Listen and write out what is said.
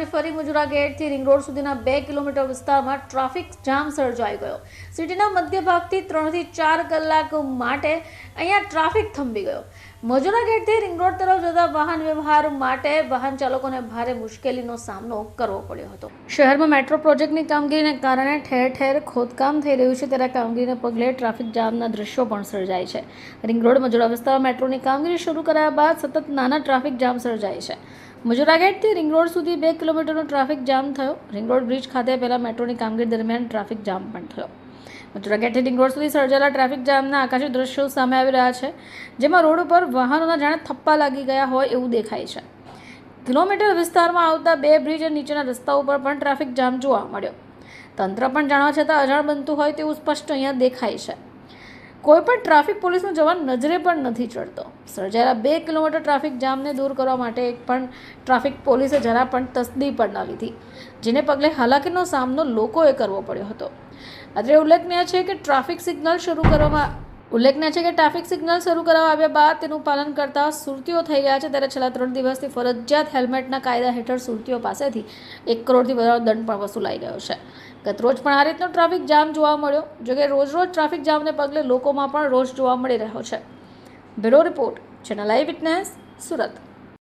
આજે ફરી મુજરા ગેટથી ring road સુધીના 2 કિલોમીટર વિસ્તારમાં ટ્રાફિક જામ સર્જાઈ ગયો। સિટીના મધ્ય ભાગથી 3 થી 4 કલાક માટે અહીંયા ટ્રાફિક થંભી ગયો। મુજરા ગેટથી રિંગ રોડ તરફ જતા વાહન વ્યવહાર માટે વાહન ચાલકોને ભારે મુશ્કેલીનો સામનો કરવો પડ્યો હતો। શહેરમાં મેટ્રો પ્રોજેક્ટની કામગીરીને કારણે ઠેર ઠેર ખોદકામ થઈ રહ્યું છે, ત્યારે કામગીરીને પગલે ટ્રાફિક જામના દ્રશ્યો પણ સર્જાય છે। રિંગ રોડ મુજરા વિસ્તારમાં મેટ્રોની કામગીરી શરૂ કરાયા બાદ સતત નાના ટ્રાફિક જામ સર્જાય છે। મુજરા ગેટથી રિંગ રોડ સુધી 2 કિલોમીટરનો ટ્રાફિક જામ થયો। રિંગ રોડ બ્રિજ ખાતે પહેલા મેટ્રોની કામગીરી દરમિયાન ટ્રાફિક જામ પણ થયો। મુજરા ગેટથી રિંગ રોડ સુધી સર્જાયેલા ટ્રાફિક જામના આકાશી દ્રશ્યો સામે આવી રહ્યા છે, જેમાં રોડ ઉપર વાહનોના જાણે થપ્પા લાગી ગયા હોય એવું દેખાય છે। કિલોમીટર વિસ્તારમાં આવતા 2 બ્રિજ અને નીચેના રસ્તા ઉપર પણ ટ્રાફિક જામ જોવા મળ્યો। તંત્ર પણ જાણવા છતાં અજાણ બનતું હોય તેવું સ્પષ્ટ અહીંયા દેખાય છે। કોઈ પણ ટ્રાફિક પોલીસનો જવાન નજરે પણ નથી ચડતો। સર્જાયેલા 2 કિલોમીટર ટ્રાફિક જામને દૂર કરવા માટે એક પણ ટ્રાફિક પોલીસે જરા પણ તસ્દી પણ ન લીધી, જેને પગલે હાલાકીનો સામનો લોકોએ કરવો પડ્યો હતો। અત્રે ઉલ્લેખનીય છે કે ટ્રાફિક સિગ્નલ શરૂ કરવામાં આવ્યા બાદ તેનું પાલન કરતા સુરતીઓ થઈ ગયા છે, ત્યારે છેલ્લા 3 દિવસથી ફરજિયાત હેલ્મેટના કાયદા હેઠળ સુરતીઓ પાસેથી 1 કરોડથી વધારે દંડ પણ વસૂલાઈ ગયો છે। ગત રોજ પણ આ રીતનો ટ્રાફિક જામ જોવા મળ્યો, જોકે રોજ ટ્રાફિક જામને પગલે લોકોમાં પણ રોષ જોવા મળી રહ્યો છે। બ્યુરો રિપોર્ટ, ચેનલ આઈ વિટનેસ, સુરત।